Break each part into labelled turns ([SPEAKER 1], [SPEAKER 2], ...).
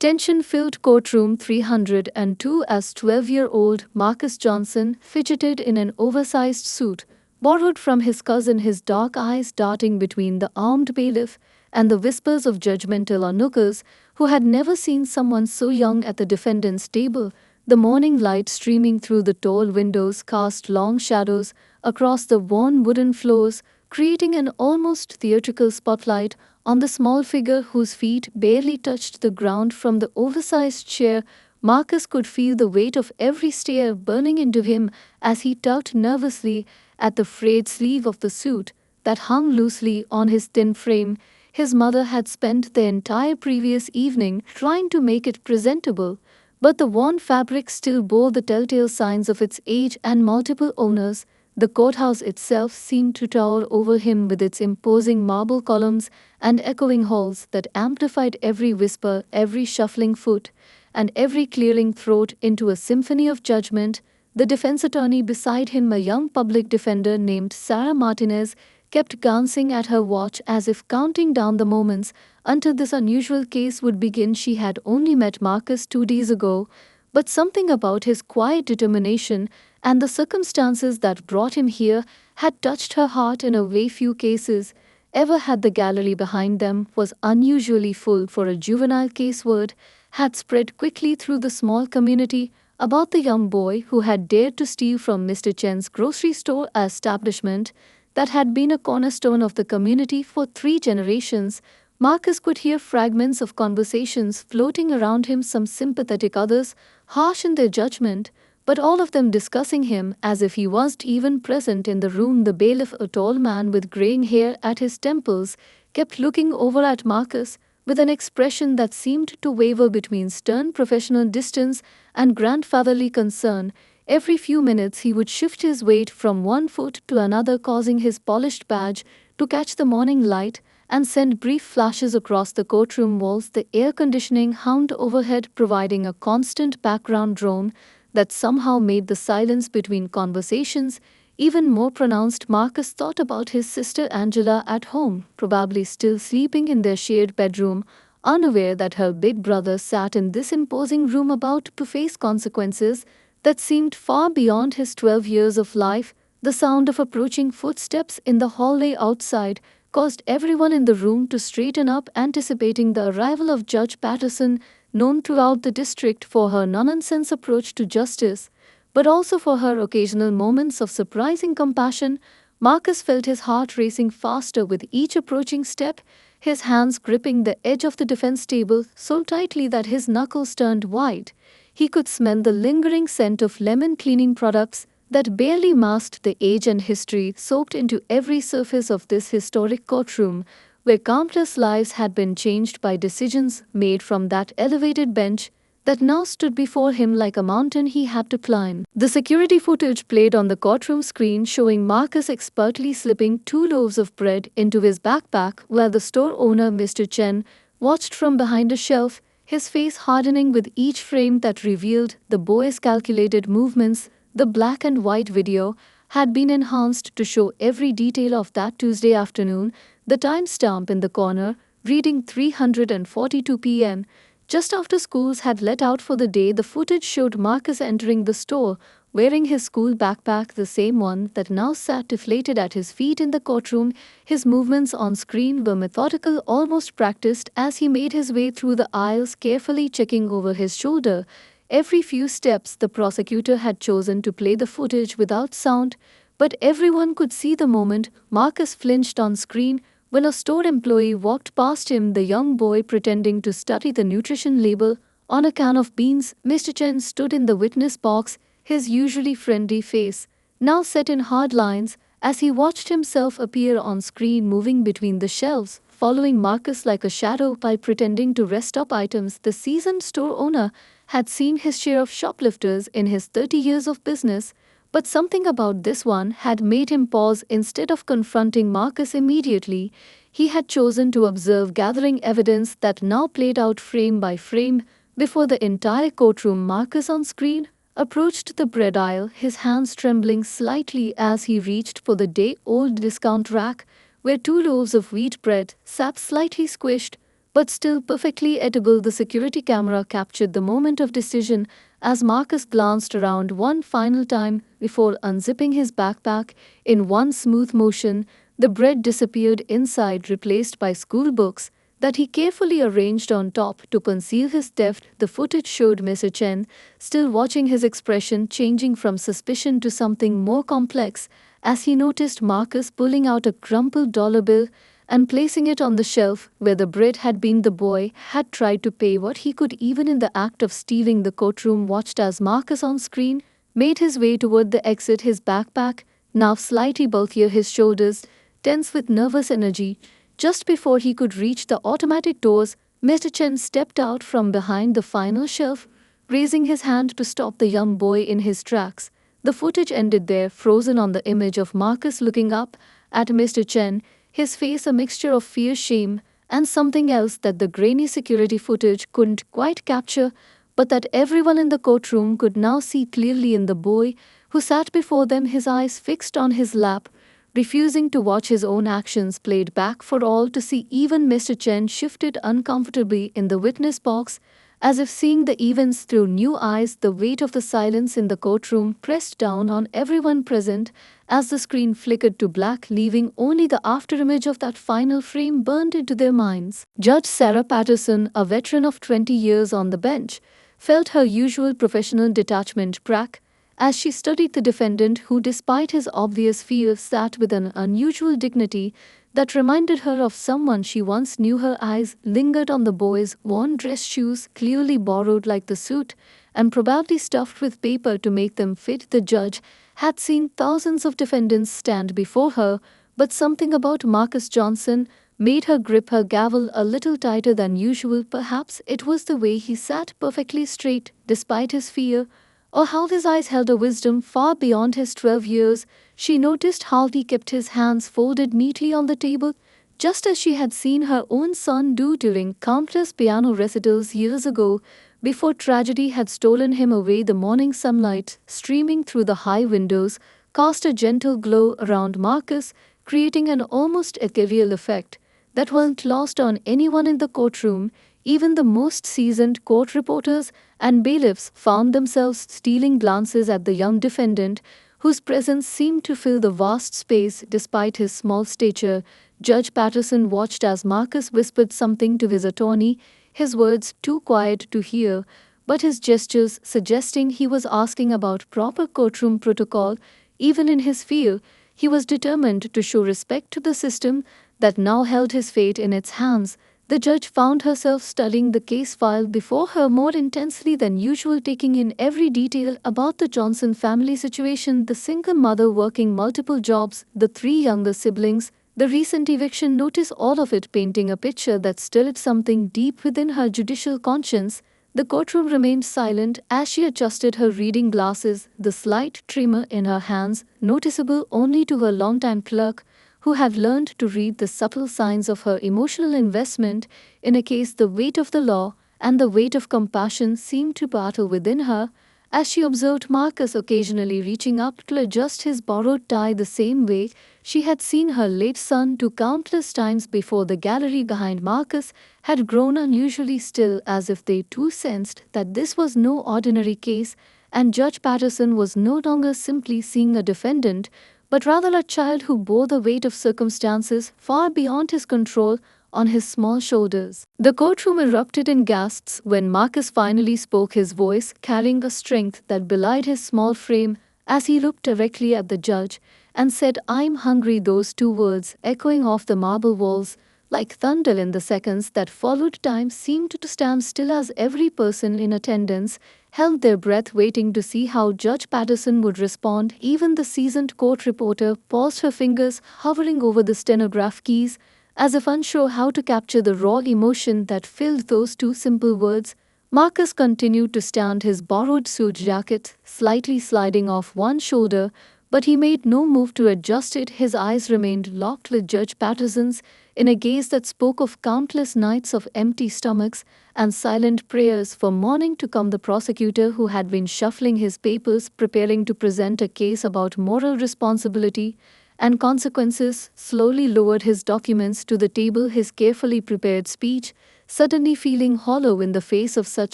[SPEAKER 1] Tension-filled courtroom 302 as 12-year-old Marcus Johnson fidgeted in an oversized suit, borrowed from his cousin, his dark eyes darting between the armed bailiff and the whispers of judgmental onlookers who had never seen someone so young at the defendant's table. The morning light streaming through the tall windows cast long shadows across the worn wooden floors, creating an almost theatrical spotlight on the small figure whose feet barely touched the ground from the oversized chair. Marcus could feel the weight of every stare burning into him as he tugged nervously at the frayed sleeve of the suit that hung loosely on his thin frame. His mother had spent the entire previous evening trying to make it presentable, but the worn fabric still bore the telltale signs of its age and multiple owners. The courthouse itself seemed to tower over him with its imposing marble columns and echoing halls that amplified every whisper, every shuffling foot, and every clearing throat into a symphony of judgment. The defense attorney beside him, a young public defender named Sarah Martinez, kept glancing at her watch as if counting down the moments until this unusual case would begin. She had only met Marcus 2 days ago, but something about his quiet determination and the circumstances that brought him here had touched her heart in a way few cases ever had. The gallery behind them was unusually full for a juvenile case. Word had spread quickly through the small community about the young boy who had dared to steal from Mr. Chen's grocery store establishment that had been a cornerstone of the community for 3 generations. Marcus could hear fragments of conversations floating around him, some sympathetic, others harsh in their judgment, but all of them discussing him as if he wasn't even present in the room. The bailiff, a tall man with graying hair at his temples, kept looking over at Marcus with an expression that seemed to waver between stern professional distance and grandfatherly concern. Every few minutes he would shift his weight from one foot to another, causing his polished badge to catch the morning light and send brief flashes across the courtroom walls, the air conditioning hummed overhead providing a constant background drone that somehow made the silence between conversations even more pronounced. Marcus thought about his sister Angela at home, probably still sleeping in their shared bedroom, unaware that her big brother sat in this imposing room about to face consequences that seemed far beyond his 12 years of life. The sound of approaching footsteps in the hallway outside caused everyone in the room to straighten up, anticipating the arrival of Judge Patterson, known throughout the district for her no-nonsense approach to justice, but also for her occasional moments of surprising compassion. Marcus felt his heart racing faster with each approaching step, his hands gripping the edge of the defense table so tightly that his knuckles turned white. He could smell the lingering scent of lemon cleaning products that barely masked the age and history soaked into every surface of this historic courtroom, where countless lives had been changed by decisions made from that elevated bench that now stood before him like a mountain he had to climb. The security footage played on the courtroom screen showing Marcus expertly slipping 2 loaves of bread into his backpack while the store owner, Mr. Chen, watched from behind a shelf, his face hardening with each frame that revealed the boy's calculated movements. The black and white video had been enhanced to show every detail of that Tuesday afternoon, the timestamp in the corner reading 3:42 p.m. Just after schools had let out for the day. The footage showed Marcus entering the store wearing his school backpack, the same one that now sat deflated at his feet in the courtroom. His movements on screen were methodical, almost practiced, as he made his way through the aisles, carefully checking over his shoulder every few steps. The prosecutor had chosen to play the footage without sound, but everyone could see the moment Marcus flinched on screen when a store employee walked past him, the young boy pretending to study the nutrition label on a can of beans. Mr. Chen stood in the witness box, his usually friendly face now set in hard lines as he watched himself appear on screen, moving between the shelves, following Marcus like a shadow by pretending to restock items. The seasoned store owner had seen his share of shoplifters in his 30 years of business, but something about this one had made him pause. Instead of confronting Marcus immediately, he had chosen to observe, gathering evidence that now played out frame by frame before the entire courtroom. Marcus on screen approached the bread aisle, his hands trembling slightly as he reached for the day-old discount rack where 2 loaves of wheat bread sat slightly squished, but still perfectly edible. The security camera captured the moment of decision as Marcus glanced around one final time before unzipping his backpack. In one smooth motion, the bread disappeared inside, replaced by school books that he carefully arranged on top to conceal his theft. The footage showed Mr. Chen still watching, his expression changing from suspicion to something more complex as he noticed Marcus pulling out a crumpled dollar bill and placing it on the shelf where the bread had been. The boy had tried to pay what he could, even in the act of stealing. The courtroom watched as Marcus on screen made his way toward the exit, his backpack, now slightly bulkier, his shoulders tense with nervous energy. Just before he could reach the automatic doors, Mr. Chen stepped out from behind the final shelf, raising his hand to stop the young boy in his tracks. The footage ended there, frozen on the image of Marcus looking up at Mr. Chen, his face a mixture of fear, shame, and something else that the grainy security footage couldn't quite capture, but that everyone in the courtroom could now see clearly. In the boy who sat before them, his eyes fixed on his lap, refusing to watch his own actions played back for all to see. Even Mr. Chen shifted uncomfortably in the witness box, as if seeing the events through new eyes. The weight of the silence in the courtroom pressed down on everyone present as the screen flickered to black, leaving only the afterimage of that final frame burned into their minds. Judge Sarah Patterson, a veteran of 20 years on the bench, felt her usual professional detachment crack as she studied the defendant, who, despite his obvious fear, sat with an unusual dignity that reminded her of someone she once knew. Her eyes lingered on the boy's worn dress shoes, clearly borrowed like the suit, and probably stuffed with paper to make them fit. The judge had seen thousands of defendants stand before her, but something about Marcus Johnson made her grip her gavel a little tighter than usual. Perhaps it was the way he sat perfectly straight despite his fear, or how his eyes held a wisdom far beyond his 12 years. She noticed how he kept his hands folded neatly on the table, just as she had seen her own son do during countless piano recitals years ago, before tragedy had stolen him away. The morning sunlight, streaming through the high windows, cast a gentle glow around Marcus, creating an almost ethereal effect that wasn't lost on anyone in the courtroom. Even the most seasoned court reporters and bailiffs found themselves stealing glances at the young defendant, whose presence seemed to fill the vast space despite his small stature. Judge Patterson watched as Marcus whispered something to his attorney, his words too quiet to hear, but his gestures suggesting he was asking about proper courtroom protocol. Even in his fear, he was determined to show respect to the system that now held his fate in its hands. The judge found herself studying the case file before her more intensely than usual, taking in every detail about the Johnson family situation: the single mother working multiple jobs, the three younger siblings, the recent eviction notice, all of it painting a picture that stirred something deep within her judicial conscience. The courtroom remained silent as she adjusted her reading glasses, the slight tremor in her hands noticeable only to her longtime clerk, who had learned to read the subtle signs of her emotional investment in a case. The weight of the law and the weight of compassion seemed to battle within her as she observed Marcus occasionally reaching up to adjust his borrowed tie the same way she had seen her late son do countless times before. The gallery behind Marcus had grown unusually still, as if they too sensed that this was no ordinary case, and Judge Patterson was no longer simply seeing a defendant, but rather a child who bore the weight of circumstances far beyond his control on his small shoulders. The courtroom erupted in gasps when Marcus finally spoke, his voice carrying a strength that belied his small frame, as he looked directly at the judge and said, "I'm hungry." Those two words, echoing off the marble walls like thunder in the seconds that followed, time seemed to stand still as every person in attendance held their breath, waiting to see how Judge Patterson would respond. Even the seasoned court reporter paused, her fingers hovering over the stenograph keys, as if unsure how to capture the raw emotion that filled those two simple words. Marcus continued to stand, his borrowed suit jacket slightly sliding off one shoulder, but he made no move to adjust it. His eyes remained locked with Judge Patterson's in a gaze that spoke of countless nights of empty stomachs and silent prayers for morning to come. The prosecutor, who had been shuffling his papers preparing to present a case about moral responsibility and consequences, slowly lowered his documents to the table, his carefully prepared speech suddenly feeling hollow in the face of such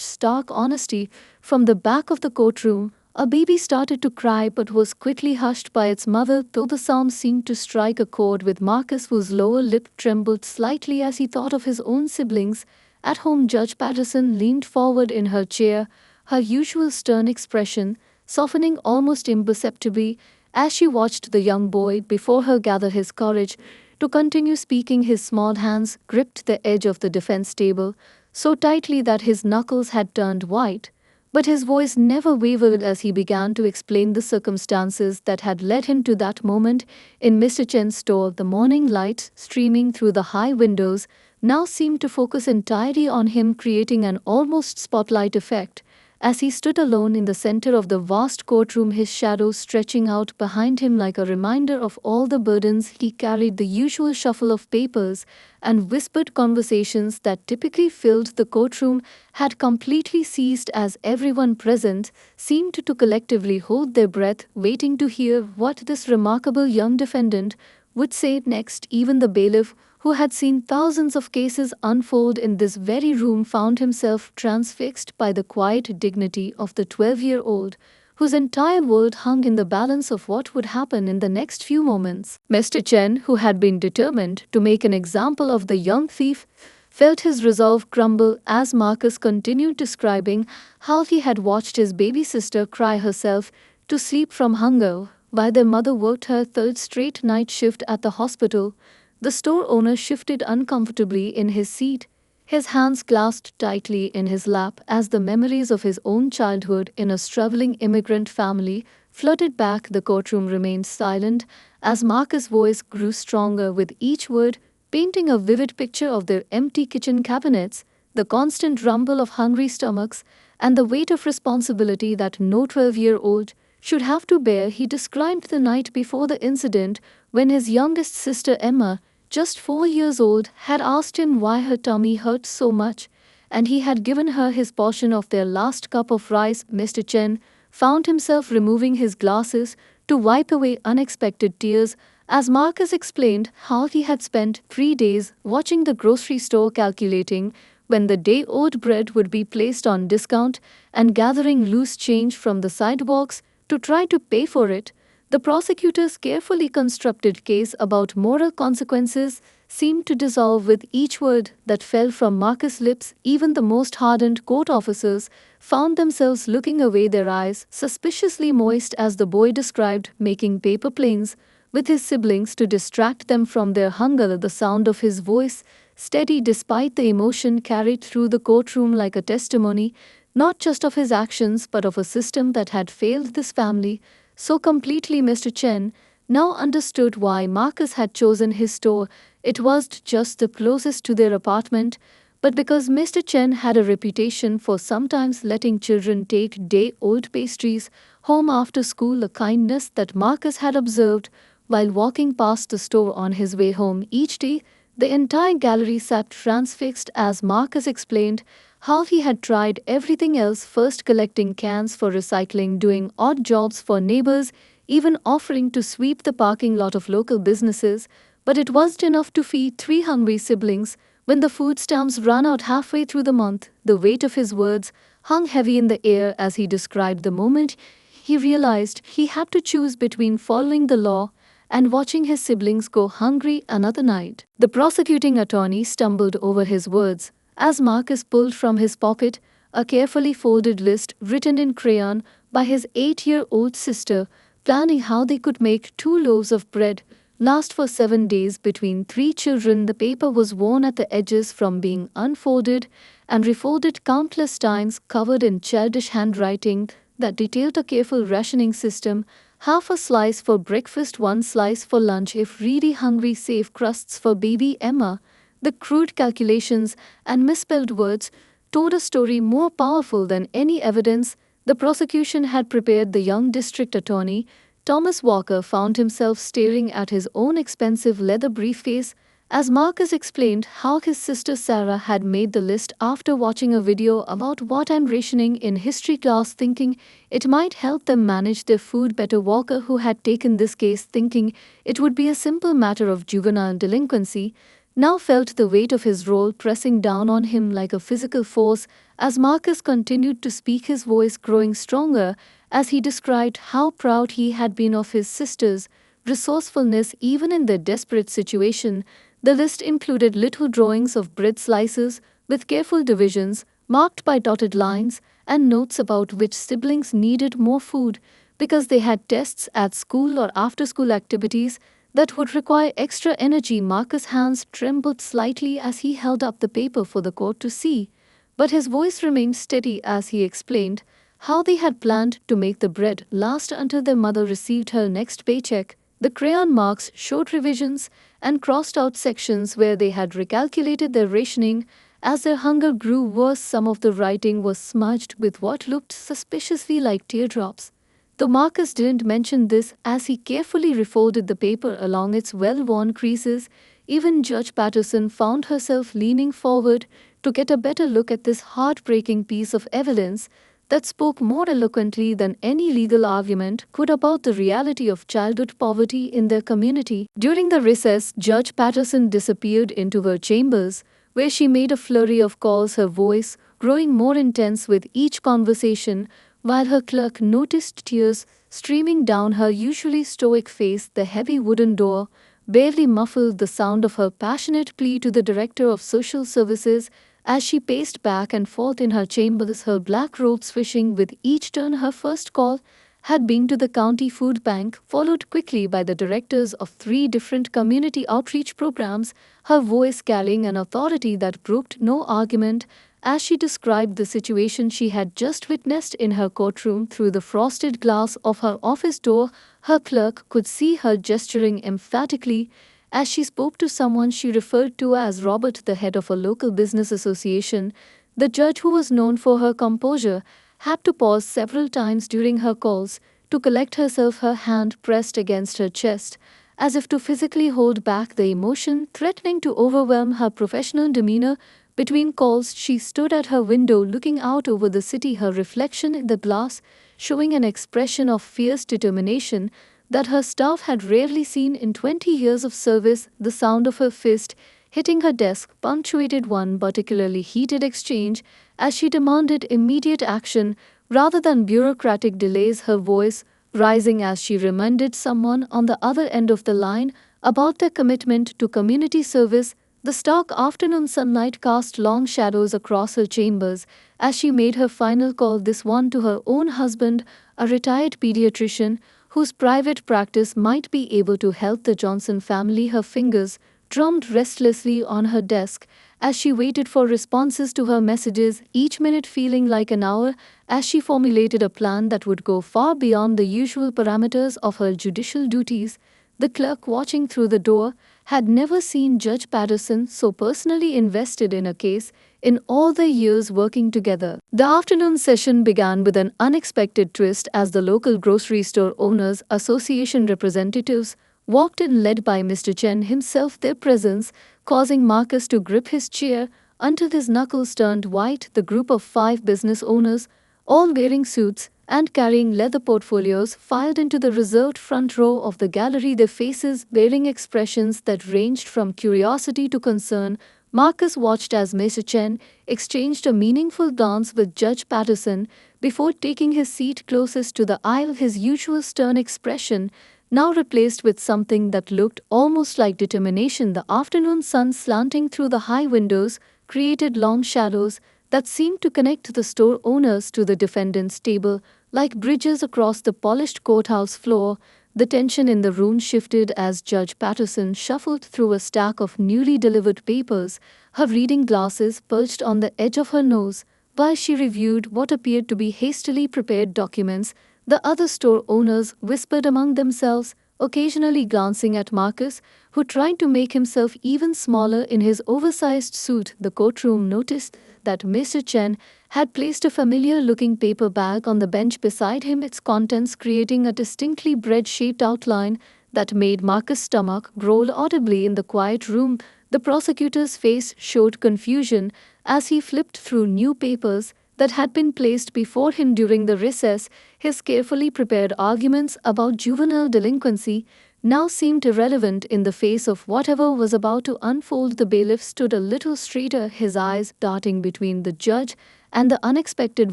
[SPEAKER 1] stark honesty. From the back of the courtroom, a baby started to cry but was quickly hushed by its mother, though the sound seemed to strike a chord with Marcus, whose lower lip trembled slightly as he thought of his own siblings. At home, Judge Patterson leaned forward in her chair, her usual stern expression softening almost imperceptibly as she watched the young boy before her gather his courage to continue speaking. His small hands gripped the edge of the defense table so tightly that his knuckles had turned white, but his voice never wavered as he began to explain the circumstances that had led him to that moment in Mr. Chen's store. The morning light streaming through the high windows now seemed to focus entirely on him, creating an almost spotlight effect. As he stood alone in the center of the vast courtroom, his shadow stretching out behind him like a reminder of all the burdens he carried, the usual shuffle of papers and whispered conversations that typically filled the courtroom had completely ceased, as everyone present seemed to collectively hold their breath, waiting to hear what this remarkable young defendant would say next. Even the bailiff, who had seen thousands of cases unfold in this very room, found himself transfixed by the quiet dignity of the 12-year-old, whose entire world hung in the balance of what would happen in the next few moments. Mr. Chen, who had been determined to make an example of the young thief, felt his resolve crumble as Marcus continued describing how he had watched his baby sister cry herself to sleep from hunger while their mother worked her third straight night shift at the hospital. The store owner shifted uncomfortably in his seat, his hands clasped tightly in his lap as the memories of his own childhood in a struggling immigrant family flooded back. The courtroom remained silent as Marcus' voice grew stronger with each word, painting a vivid picture of their empty kitchen cabinets, the constant rumble of hungry stomachs, and the weight of responsibility that no 12-year-old should have to bear. He described the night before the incident when his youngest sister Emma, just 4 years old, had asked him why her tummy hurt so much, and he had given her his portion of their last cup of rice. Mr. Chen found himself removing his glasses to wipe away unexpected tears as Marcus explained how he had spent 3 days watching the grocery store, calculating when the day-old bread would be placed on discount and gathering loose change from the sidewalks to try to pay for it. The prosecutor's carefully constructed case about moral consequences seemed to dissolve with each word that fell from Marcus' lips. Even the most hardened court officers found themselves looking away, their eyes suspiciously moist as the boy described making paper planes with his siblings to distract them from their hunger. The sound of his voice, steady despite the emotion, carried through the courtroom like a testimony not just of his actions but of a system that had failed this family so completely. Mr. Chen now understood why Marcus had chosen his store. It wasn't just the closest to their apartment, but because Mr. Chen had a reputation for sometimes letting children take day-old pastries home after school, a kindness that Marcus had observed while walking past the store on his way home each day. The entire gallery sat transfixed as Marcus explained how he had tried everything else, first collecting cans for recycling, doing odd jobs for neighbors, even offering to sweep the parking lot of local businesses, but it wasn't enough to feed 3 hungry siblings. When the food stamps ran out halfway through the month, the weight of his words hung heavy in the air as he described the moment he realized he had to choose between following the law and watching his siblings go hungry another night. The prosecuting attorney stumbled over his words as Marcus pulled from his pocket a carefully folded list written in crayon by his 8-year-old sister, planning how they could make 2 loaves of bread last for 7 days between 3 children. The paper was worn at the edges from being unfolded and refolded countless times, covered in childish handwriting that detailed a careful rationing system: half a slice for breakfast, 1 slice for lunch if really hungry, save crusts for baby Emma. The crude calculations and misspelled words told a story more powerful than any evidence the prosecution had prepared. The young district attorney, Thomas Walker, found himself staring at his own expensive leather briefcase as Marcus explained how his sister Sarah had made the list after watching a video about wartime rationing in history class, thinking it might help them manage their food better. Walker, who had taken this case thinking it would be a simple matter of juvenile delinquency, now felt the weight of his role pressing down on him like a physical force as Marcus continued to speak, his voice growing stronger as he described how proud he had been of his sister's resourcefulness even in their desperate situation. The list included little drawings of bread slices with careful divisions, marked by dotted lines, and notes about which siblings needed more food because they had tests at school or after school activities that would require extra energy. Marcus' hands trembled slightly as he held up the paper for the court to see, but his voice remained steady as he explained how they had planned to make the bread last until their mother received her next paycheck. The crayon marks showed revisions and crossed out sections where they had recalculated their rationing. As their hunger grew worse, some of the writing was smudged with what looked suspiciously like teardrops. Though Marcus didn't mention this as he carefully refolded the paper along its well-worn creases, even Judge Patterson found herself leaning forward to get a better look at this heartbreaking piece of evidence that spoke more eloquently than any legal argument could about the reality of childhood poverty in their community. During the recess, Judge Patterson disappeared into her chambers, where she made a flurry of calls, her voice growing more intense with each conversation, while her clerk noticed tears streaming down her usually stoic face. The heavy wooden door barely muffled the sound of her passionate plea to the Director of Social Services as she paced back and forth in her chambers, her black robe swishing with each turn. Her first call had been to the county food bank, followed quickly by the directors of 3 different community outreach programs, her voice carrying an authority that brooked no argument as she described the situation she had just witnessed in her courtroom. Through the frosted glass of her office door, her clerk could see her gesturing emphatically as she spoke to someone she referred to as Robert, the head of a local business association. The judge, who was known for her composure, had to pause several times during her calls to collect herself, her hand pressed against her chest, as if to physically hold back the emotion threatening to overwhelm her. Professional demeanor. Between calls, she stood at her window looking out over the city, her reflection in the glass showing an expression of fierce determination that her staff had rarely seen in 20 years of service. The sound of her fist hitting her desk punctuated one particularly heated exchange as she demanded immediate action rather than bureaucratic delays, her voice rising as she reminded someone on the other end of the line about their commitment to community service. The stark afternoon sunlight cast long shadows across her chambers as she made her final call, this one to her own husband, a retired pediatrician whose private practice might be able to help the Johnson family. Her fingers drummed restlessly on her desk as she waited for responses to her messages, each minute feeling like an hour as she formulated a plan that would go far beyond the usual parameters of her judicial duties. The clerk watching through the door had never seen Judge Patterson so personally invested in a case in all their years working together. The afternoon session began with an unexpected twist as the local grocery store owners association representatives walked in, led by Mr. Chen himself, their presence causing Marcus to grip his chair until his knuckles turned white. The group of 5 business owners, all wearing suits and carrying leather portfolios, filed into the reserved front row of the gallery, their faces bearing expressions that ranged from curiosity to concern. Marcus watched as Mr. Chen exchanged a meaningful glance with Judge Patterson before taking his seat closest to the aisle, his usual stern expression now replaced with something that looked almost like determination. The afternoon sun slanting through the high windows created long shadows that seemed to connect the store owners to the defendant's table like bridges across the polished courthouse floor. The tension in the room shifted as Judge Patterson shuffled through a stack of newly delivered papers, her reading glasses perched on the edge of her nose, while she reviewed what appeared to be hastily prepared documents. The other store owners whispered among themselves, occasionally glancing at Marcus, who tried to make himself even smaller in his oversized suit. The courtroom noticed that Mr. Chen had placed a familiar-looking paper bag on the bench beside him, its contents creating a distinctly bread-shaped outline that made Marcus' stomach growl audibly. In the quiet room, the prosecutor's face showed confusion as he flipped through new papers that had been placed before him during the recess, his carefully prepared arguments about juvenile delinquency now seemed irrelevant in the face of whatever was about to unfold. The bailiff stood a little straighter, his eyes darting between the judge and the unexpected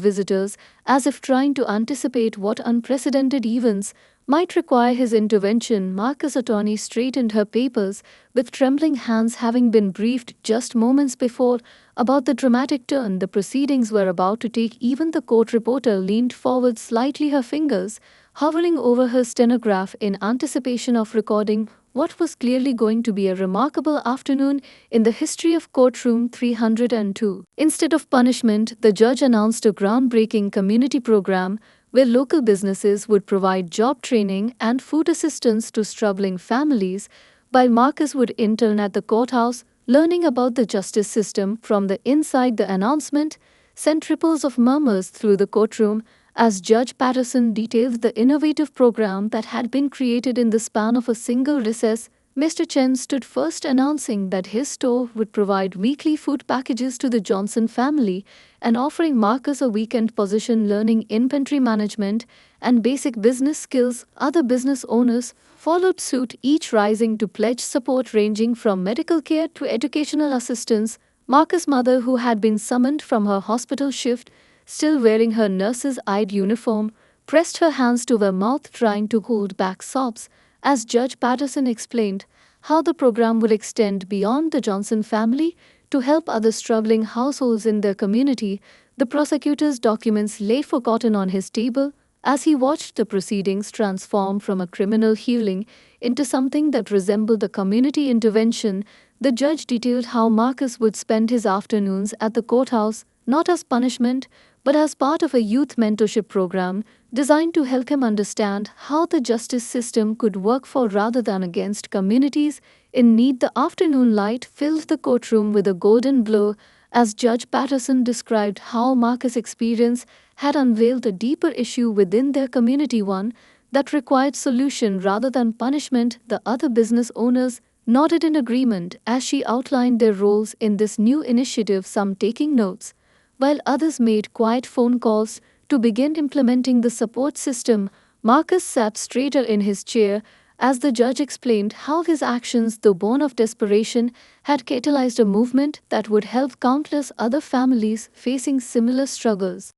[SPEAKER 1] visitors, as if trying to anticipate what unprecedented events might require his intervention. Marcus' attorney straightened her papers with trembling hands, having been briefed just moments before about the dramatic turn the proceedings were about to take. Even the court reporter leaned forward slightly, her fingers hovering over her stenograph in anticipation of recording what was clearly going to be a remarkable afternoon in the history of Courtroom 302. Instead of punishment, the judge announced a groundbreaking community program where local businesses would provide job training and food assistance to struggling families, while Marcus would intern at the courthouse, learning about the justice system from the inside. The announcement sent ripples of murmurs through the courtroom as Judge Patterson detailed the innovative program that had been created in the span of a single recess. Mr. Chen stood first, announcing that his store would provide weekly food packages to the Johnson family and offering Marcus a weekend position learning inventory management and basic business skills. Other business owners followed suit, each rising to pledge support ranging from medical care to educational assistance. Marcus' mother, who had been summoned from her hospital shift, still wearing her nurse's eyed uniform, pressed her hands to her mouth, trying to hold back sobs, as Judge Patterson explained how the program would extend beyond the Johnson family to help other struggling households in their community. The prosecutor's documents lay forgotten on his table as he watched the proceedings transform from a criminal hearing into something that resembled a community intervention. The judge detailed how Marcus would spend his afternoons at the courthouse, not as punishment, but as part of a youth mentorship program designed to help him understand how the justice system could work for rather than against communities in need. The afternoon light filled the courtroom with a golden glow as Judge Patterson described how Marcus' experience had unveiled a deeper issue within their community, one that required solution rather than punishment. The other business owners nodded in agreement as she outlined their roles in this new initiative, some taking notes, while others made quiet phone calls to begin implementing the support system. Marcus sat straighter in his chair as the judge explained how his actions, though born of desperation, had catalyzed a movement that would help countless other families facing similar struggles.